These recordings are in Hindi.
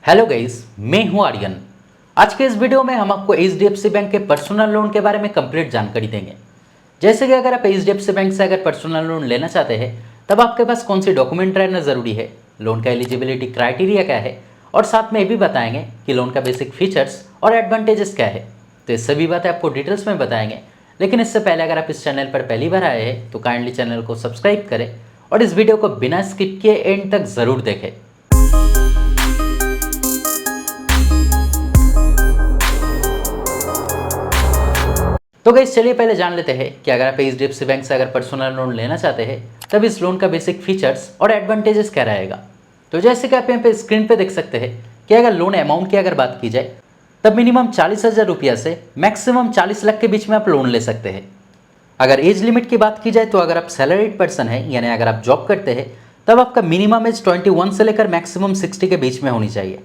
हेलो गाइस, मैं हूं आर्यन। आज के इस वीडियो में हम आपको एचडीएफसी बैंक के पर्सनल लोन के बारे में कंप्लीट जानकारी देंगे। जैसे कि अगर आप एचडीएफसी बैंक से अगर पर्सनल लोन लेना चाहते हैं तब आपके पास कौन सी डॉक्यूमेंट रहना ज़रूरी है, लोन का एलिजिबिलिटी क्राइटेरिया क्या है, और साथ में ये भी बताएंगे कि लोन का बेसिक फीचर्स और एडवांटेजेस क्या है। तो ये सभी बातें आपको डिटेल्स में बताएंगे। लेकिन इससे पहले अगर आप इस चैनल पर पहली बार आए हैं तो काइंडली चैनल को सब्सक्राइब करें और इस वीडियो को बिना स्किप किए एंड तक ज़रूर देखें। तो गाइस चलिए पहले जान लेते हैं कि अगर आप एचडीएफसी बैंक से अगर पर्सनल लोन लेना चाहते हैं तब इस लोन का बेसिक फीचर्स और एडवांटेजेस क्या रहेगा। तो जैसे कि आप यहाँ पे स्क्रीन पे देख सकते हैं कि अगर लोन अमाउंट की अगर बात की जाए तब मिनिमम 40,000 रुपया से मैक्सिमम 40 लाख के बीच में आप लोन ले सकते हैं। अगर एज लिमिट की बात की जाए तो अगर आप सैलरीड पर्सन है यानी अगर आप जॉब करते हैं तब आपका मिनिमम एज 21 से लेकर मैक्सिमम 60 के बीच में होनी चाहिए।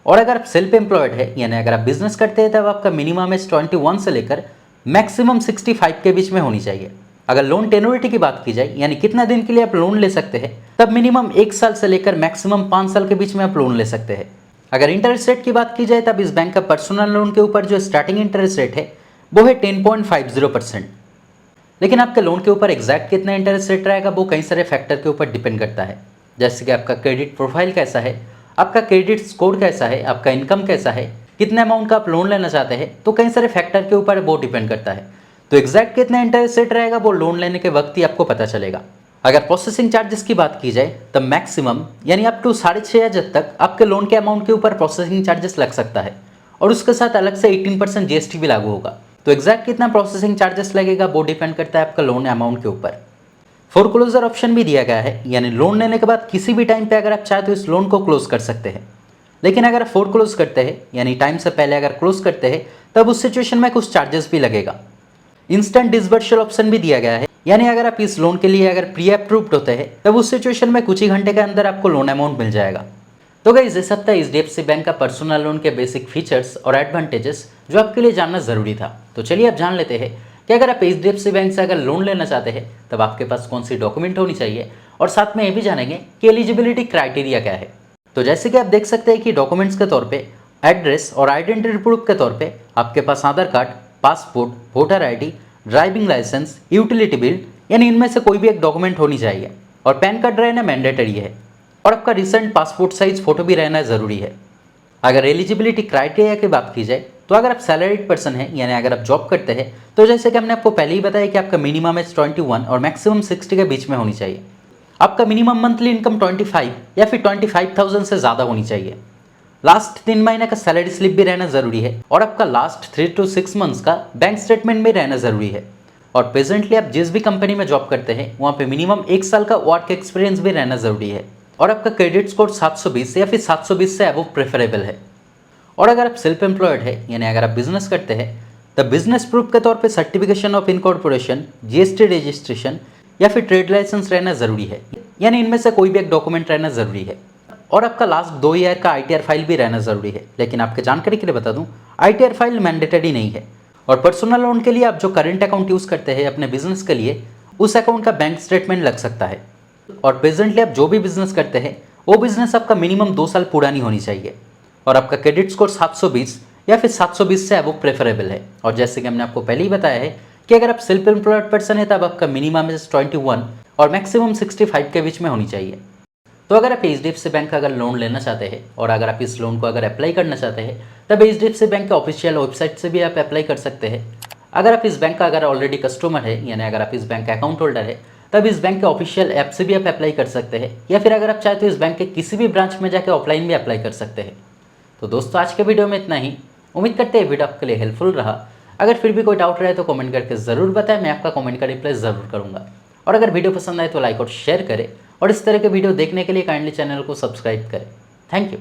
और अगर आप सेल्फ एम्प्लॉयड है यानी अगर आप बिजनेस करते हैं तब आपका मिनिमम एज 21 से लेकर मैक्सिमम 65 के बीच में होनी चाहिए। अगर लोन टेन्योरिटी की बात की जाए यानी कितना दिन के लिए आप लोन ले सकते हैं तब मिनिमम 1 साल से लेकर मैक्सिमम 5 साल के बीच में आप लोन ले सकते हैं। अगर इंटरेस्ट रेट की बात की जाए तब इस बैंक का पर्सनल लोन के ऊपर जो स्टार्टिंग इंटरेस्ट रेट है वो है 10.50%। लेकिन आपके लोन के ऊपर एग्जैक्ट कितना इंटरेस्ट रेट रहेगा वो कई सारे फैक्टर के ऊपर डिपेंड करता है, जैसे कि आपका क्रेडिट प्रोफाइल कैसा है, आपका क्रेडिट स्कोर कैसा है, आपका इनकम कैसा है, कितने अमाउंट का आप लोन लेना चाहते हैं। तो कई सारे फैक्टर के ऊपर वो डिपेंड करता है। तो एग्जैक्ट कितना इंटरेस्ट रेट रहेगा वो लोन लेने के वक्त ही आपको पता चलेगा। अगर प्रोसेसिंग चार्जेस की बात की जाए तब मैक्सिमम यानी अप टू 6.5 तक आपके लोन के अमाउंट के ऊपर प्रोसेसिंग चार्जेस लग सकता है और उसके साथ अलग से 18% जीएसटी भी लागू होगा। तो एग्जैक्ट कितना प्रोसेसिंग चार्जेस लगेगा वो डिपेंड करता है आपका लोन अमाउंट के ऊपर। फोरक्लोजर ऑप्शन भी दिया गया है यानी लोन लेने के बाद किसी भी टाइम पे अगर आप चाहे तो इस लोन को क्लोज कर सकते हैं। लेकिन अगर फोरक्लोज करते हैं यानी टाइम से पहले अगर क्लोज करते हैं तब उस सिचुएशन में कुछ चार्जेस भी लगेगा। इंस्टेंट डिसबर्सल ऑप्शन भी दिया गया है यानी अगर आप इस लोन के लिए अगर प्री अप्रूव्ड होते हैं तब उस सिचुएशन में कुछ ही घंटे के अंदर आपको लोन अमाउंट मिल जाएगा। तो गाइस ये सब था एचडीएफसी बैंक का पर्सनल लोन के बेसिक फीचर्स और एडवांटेजेस जो आपके लिए जानना जरूरी था। तो चलिए अब जान लेते हैं कि अगर आप एचडीएफसी बैंक से अगर लोन लेना चाहते हैं तब आपके पास कौन सी डॉक्यूमेंट होनी चाहिए, और साथ में ये भी जानेंगे कि एलिजिबिलिटी क्राइटेरिया क्या है। तो जैसे कि आप देख सकते हैं कि डॉक्यूमेंट्स के तौर पे एड्रेस और आइडेंटिटी प्रूफ के तौर पे आपके पास Aadhaar card, passport, voter ID, driving licence, utility bill यानी इनमें से कोई भी एक डॉक्यूमेंट होनी चाहिए। और पैन कार्ड रहना मैंडेटरी है और आपका रिसेंट पासपोर्ट साइज फोटो भी रहना ज़रूरी है। अगर एलिजिबिलिटी क्राइटेरिया की बात की जाए तो अगर आप सैलरीड पर्सन है यानी अगर आप जॉब करते हैं तो जैसे कि हमने आपको पहले ही बताया कि आपका मिनिमम एज 21 और मैक्सिमम 60 के बीच में होनी चाहिए। आपका मिनिमम मंथली इनकम 25 या फिर 25,000 से ज़्यादा होनी चाहिए। लास्ट 3 महीने का सैलरी स्लिप भी रहना ज़रूरी है और आपका लास्ट 3 to 6 मंथ्स का बैंक स्टेटमेंट भी रहना ज़रूरी है। और प्रेजेंटली आप जिस भी कंपनी में जॉब करते हैं वहाँ पे मिनिमम 1 साल का वर्क एक्सपीरियंस भी रहना ज़रूरी है। और आपका क्रेडिट स्कोर 720 या फिर 720 से अबव प्रेफरेबल है। और अगर आप सेल्फ एम्प्लॉयड है यानी अगर आप बिजनेस करते हैं तब बिजनेस प्रूफ के तौर पे certification of incorporation, GST registration या फिर ट्रेड लाइसेंस रहना ज़रूरी है, यानी इनमें से कोई भी एक डॉक्यूमेंट रहना ज़रूरी है। और आपका लास्ट 2 ईयर का आईटीआर फाइल भी रहना ज़रूरी है। लेकिन आपके जानकारी के लिए बता दूं, आईटीआर फाइल मैंडेटरी नहीं है। और पर्सनल लोन के लिए आप जो करंट अकाउंट यूज़ करते हैं अपने बिजनेस के लिए उस अकाउंट का बैंक स्टेटमेंट लग सकता है। और प्रेजेंटली आप जो भी बिजनेस करते हैं वो बिजनेस आपका मिनिमम 2 साल पुरानी होनी चाहिए। और आपका क्रेडिट स्कोर 720 या फिर 720 से अबव प्रेफरेबल है। और जैसे कि हमने आपको पहले ही बताया है कि अगर आप सेल्फ एम्प्लॉयड पर्सन है तब आपका मिनिमम एज 21 और मैक्सिमम 65 के बीच में होनी चाहिए। तो अगर आप एचडीएफसी बैंक का अगर लोन लेना चाहते हैं और अगर आप इस लोन को अगर अप्लाई करना चाहते हैं तब एचडीएफसी बैंक के ऑफिशियल वेबसाइट से भी आप अप्लाई कर सकते हैं। अगर आप इस बैंक का अगर ऑलरेडी कस्टमर है यानी अगर आप इस बैंक का अकाउंट होल्डर है तब इस बैंक के ऑफिशियल ऐप से भी आप अप्लाई कर सकते हैं, या फिर अगर आप चाहे तो इस बैंक के किसी भी ब्रांच में जाकर ऑफलाइन भी अप्लाई कर सकते हैं। तो दोस्तों आज के वीडियो में इतना ही। उम्मीद करते हैं वीडियो आपके लिए हेल्पफुल रहा। अगर फिर भी कोई डाउट रहे तो कमेंट करके ज़रूर बताएं, मैं आपका कमेंट का रिप्लाई ज़रूर करूँगा। और अगर वीडियो पसंद आए तो लाइक और शेयर करें और इस तरह के वीडियो देखने के लिए काइंडली चैनल को सब्सक्राइब करें। Thank you.